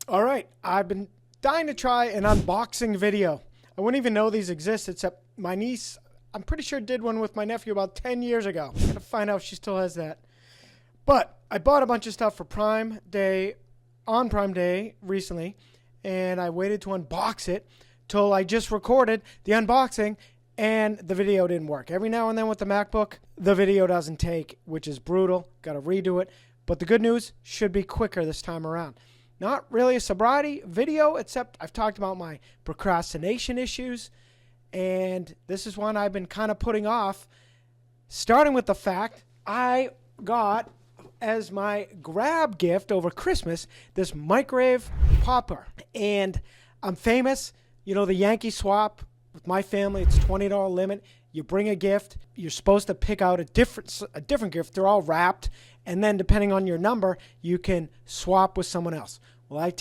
All right, I've been dying to try an unboxing video. I wouldn't even know these exist except my niece, I'm pretty sure did one with my nephew about 10 years ago. I'm gonna find out if she still has that. But I bought a bunch of stuff for Prime Day, on Prime Day recently, and I waited to unbox it till I just recorded the unboxing and the video didn't work. Every now and then with the MacBook, the video doesn't take, which is brutal. Got to redo it. But the good news should be quicker this time around. Not really a sobriety video, except I've talked about my procrastination issues, and this is one I've been kind of putting off, starting with the fact I got as my grab gift over Christmas this microwave popper. And I'm famous, you know, the Yankee swap. With my family, it's $20 limit. You bring a gift. You're supposed to pick out a different gift. They're all wrapped. And then depending on your number, you can swap with someone else. Well, I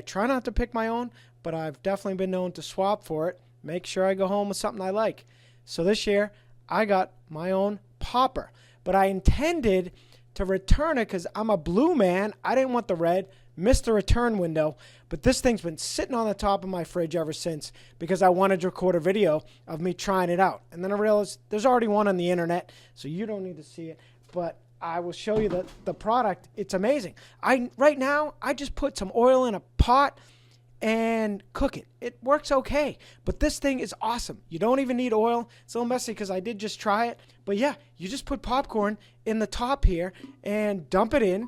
try not to pick my own, but I've definitely been known to swap for it. Make sure I go home with something I like. So this year, I got my own popper. But I intended to return it because I'm a blue man. I didn't want the red. Missed the return window, but this thing's been sitting on the top of my fridge ever since because I wanted to record a video of me trying it out. And then I realized there's already one on the internet, so you don't need to see it. But I will show you the product. It's amazing. Right now, I just put some oil in a pot and cook it. It works okay, but this thing is awesome. You don't even need oil. It's a little messy because I did just try it. But yeah, you just put popcorn in the top here and dump it in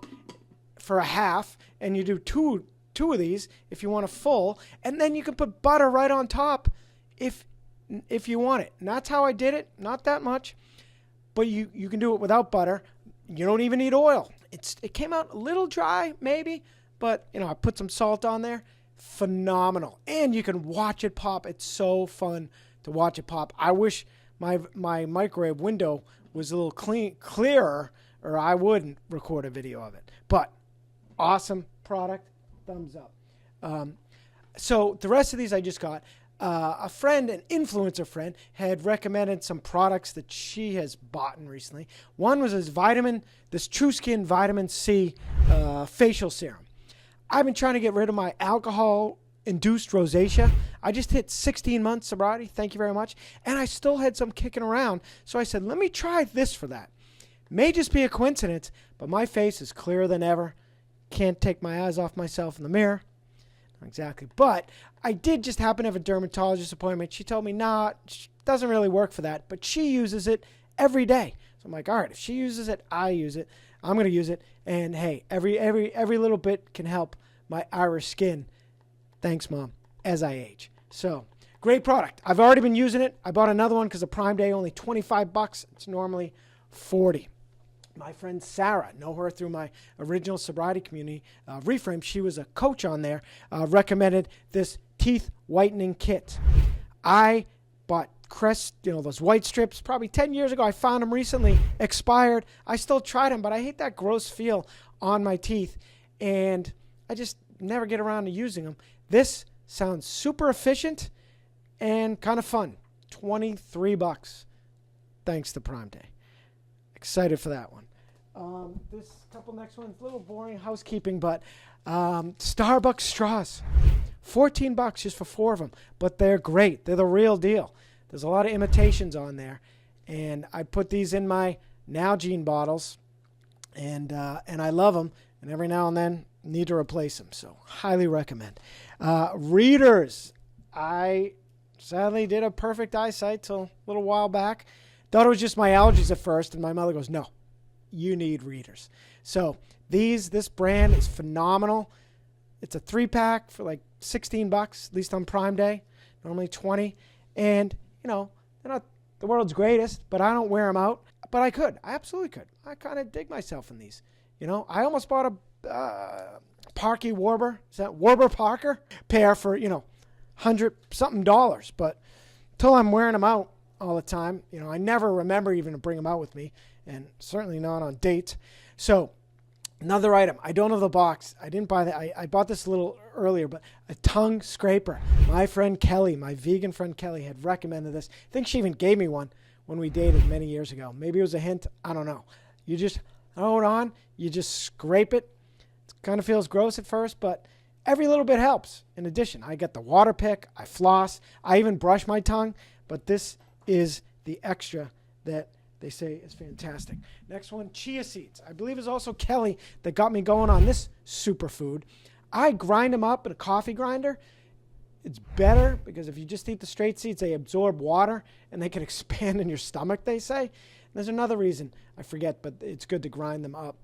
for a half, and you do two of these if you want a full, and then you can put butter right on top if you want it. And that's how I did it. Not that much, but you can do it without butter. You don't even need oil. It came out a little dry maybe, but you know, I put some salt on there. Phenomenal. And you can watch it pop. It's so fun to watch it pop. I wish my microwave window was a little clearer, or I wouldn't record a video of it. But awesome product. Thumbs up. So the rest of these I just got. A friend, an influencer friend, had recommended some products that she has bought recently. One was this True Skin Vitamin C facial serum. I've been trying to get rid of my alcohol-induced rosacea. I just hit 16 months sobriety. Thank you very much. And I still had some kicking around. So I said, let me try this for that. May just be a coincidence, but my face is clearer than ever. Can't take my eyes off myself in the mirror. Not exactly. But I did just happen to have a dermatologist appointment. She told me, nah, it doesn't really work for that. But she uses it every day. So I'm like, all right, if she uses it, I use it. I'm going to use it. And hey, every little bit can help my Irish skin. Thanks, Mom, as I age. So great product. I've already been using it. I bought another one because of Prime Day, only $25. It's normally $40. My friend Sarah, know her through my original sobriety community, Reframe. She was a coach on there, recommended this teeth whitening kit. I bought Crest, those white strips probably 10 years ago. I found them recently, expired. I still tried them, but I hate that gross feel on my teeth, and I just never get around to using them. This sounds super efficient and kind of fun. $23. Thanks to Prime Day. Excited for that one. This couple next ones, a little boring housekeeping, but Starbucks straws. $14 just for 4 of them, but they're great. They're the real deal. There's a lot of imitations on there, and I put these in my Nalgene bottles, and I love them, and every now and then need to replace them, so highly recommend. Readers. I sadly did a perfect eyesight till a little while back. Thought it was just my allergies at first, and my mother goes, no, you need readers. So this brand is phenomenal. It's a 3-pack for like $16, at least on Prime Day, normally $20. And, they're not the world's greatest, but I don't wear them out. But I could. I absolutely could. I kind of dig myself in these. I almost bought a Parky Warber, is that Warber Parker pair for, $100-something. But until I'm wearing them out all the time, I never remember even to bring them out with me, and certainly not on dates. So another item. I don't have the box. I didn't buy that. I bought this a little earlier, but a tongue scraper. My friend Kelly, my vegan friend Kelly, had recommended this. I think she even gave me one when we dated many years ago. Maybe it was a hint. I don't know. You just throw it on. You just scrape it. It kind of feels gross at first, but every little bit helps. In addition, I get the water pick, I floss, I even brush my tongue, but this is the extra that they say is fantastic. Next one, chia seeds. I believe it's also Kelly that got me going on this superfood. I grind them up in a coffee grinder. It's better because if you just eat the straight seeds, they absorb water and they can expand in your stomach, they say. And there's another reason, I forget, but it's good to grind them up.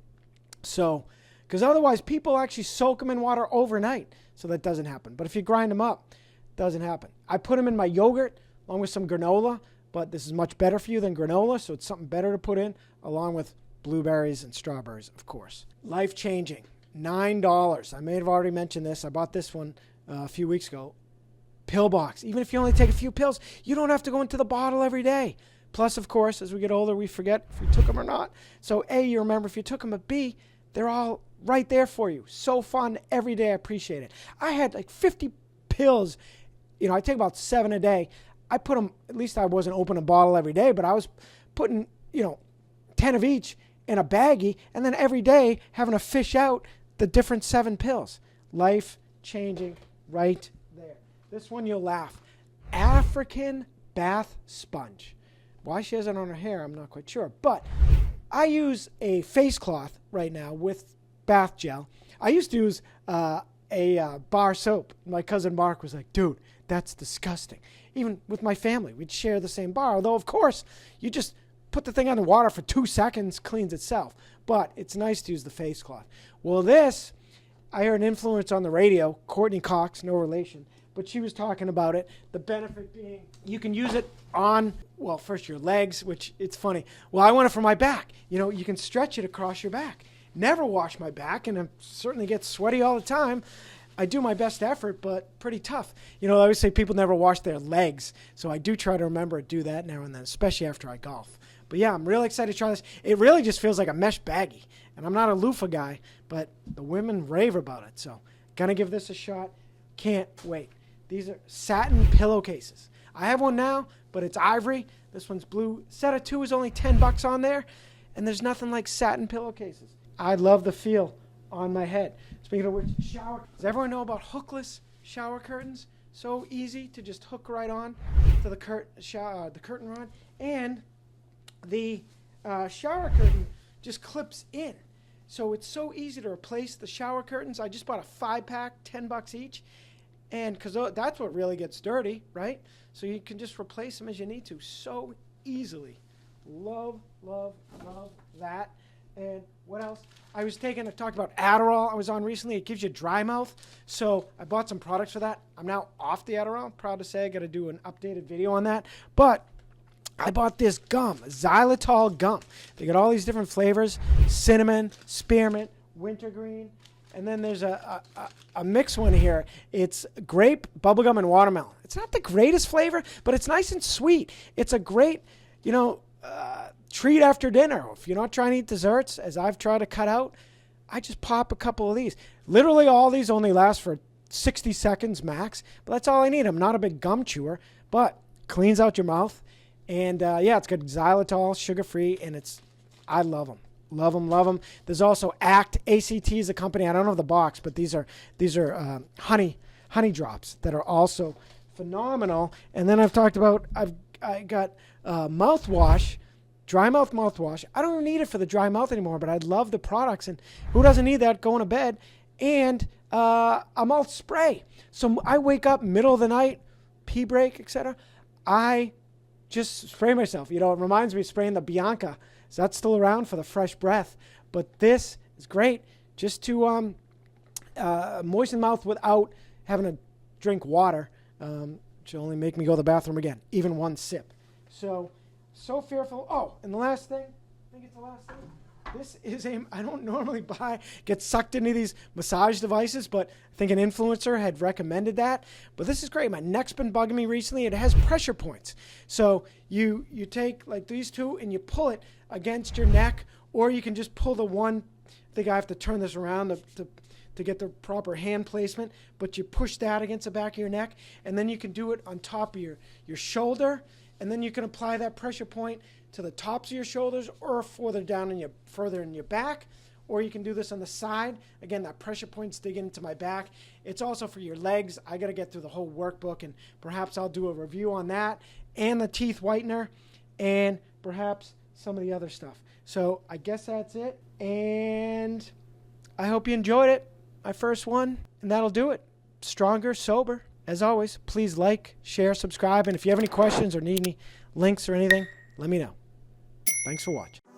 So, because otherwise people actually soak them in water overnight, so that doesn't happen. But if you grind them up, it doesn't happen. I put them in my yogurt along with some granola, but this is much better for you than granola, so it's something better to put in, along with blueberries and strawberries, of course. Life-changing, $9. I may have already mentioned this. I bought this one a few weeks ago. Pill box. Even if you only take a few pills, you don't have to go into the bottle every day. Plus, of course, as we get older, we forget if we took them or not. So A, you remember if you took them, but B, they're all right there for you. So fun every day. I appreciate it. I had like 50 pills. I take about 7 a day. I put them, at least I wasn't opening a bottle every day, but I was putting, 10 of each in a baggie, and then every day having to fish out the different 7 pills. Life-changing right there. This one you'll laugh. African bath sponge. Why she has it on her hair, I'm not quite sure. But I use a face cloth right now with bath gel. I used to use a bar soap. My cousin Mark was like, dude, that's disgusting. Even with my family, we'd share the same bar. Although, of course, you just put the thing on the water for 2 seconds, cleans itself. But it's nice to use the face cloth. Well, this, I heard an influencer on the radio, Courtney Cox, no relation, but she was talking about it. The benefit being you can use it on, well, first your legs, which it's funny. Well, I want it for my back. You can stretch it across your back. Never wash my back, and I certainly get sweaty all the time. I do my best effort, but pretty tough. I always say people never wash their legs, so I do try to remember to do that now and then, especially after I golf. But yeah, I'm really excited to try this. It really just feels like a mesh baggie, and I'm not a loofah guy, but the women rave about it, so gonna give this a shot. Can't wait. These are satin pillowcases. I have one now, but it's ivory. This one's blue. Set of 2 is only $10 on there, and there's nothing like satin pillowcases. I love the feel on my head. Speaking of which, shower. Does everyone know about hookless shower curtains? So easy to just hook right on to the curtain rod. And the shower curtain just clips in. So it's so easy to replace the shower curtains. I just bought a 5-pack, $10 each. And because that's what really gets dirty, right? So you can just replace them as you need to so easily. Love, love, love that. And what else? I talked about Adderall I was on recently. It gives you dry mouth. So I bought some products for that. I'm now off the Adderall. Proud to say I got to do an updated video on that. But I bought this gum, xylitol gum. They got all these different flavors: cinnamon, spearmint, wintergreen. And then there's a mixed one here. It's grape, bubblegum, and watermelon. It's not the greatest flavor, but it's nice and sweet. It's a great, treat after dinner. If you're not trying to eat desserts, as I've tried to cut out, I just pop a couple of these. Literally all these only last for 60 seconds max, but that's all I need. I'm not a big gum chewer, but cleans out your mouth. And it's got xylitol, sugar-free, and I love them. Love them, love them. There's also ACT. ACT is a company. I don't have the box, but these are honey drops that are also phenomenal. And then I've talked about I got mouthwash. Dry mouth mouthwash. I don't need it for the dry mouth anymore, but I love the products. And who doesn't need that going to bed? And a mouth spray. So I wake up middle of the night, pee break, etc. I just spray myself. It reminds me of spraying the Bianca. So that's still around for the fresh breath. But this is great just to moisten mouth without having to drink water, which will only make me go to the bathroom again, even one sip. So fearful. Oh, and the last thing, I think it's the last thing. This is I don't normally get sucked into these massage devices, but I think an influencer had recommended that. But this is great. My neck's been bugging me recently. It has pressure points. So you take like these two and you pull it against your neck, or you can just pull the one. I think I have to turn this around to get the proper hand placement, but you push that against the back of your neck, and then you can do it on top of your shoulder. And then you can apply that pressure point to the tops of your shoulders or further in your back, or you can do this on the side. Again, that pressure point's digging into my back. It's also for your legs. I got to get through the whole workbook, and perhaps I'll do a review on that and the teeth whitener and perhaps some of the other stuff. So I guess that's it, and I hope you enjoyed it. My first one, and that'll do it. Stronger, sober. As always, please like, share, subscribe, and if you have any questions or need any links or anything, let me know. Thanks for watching.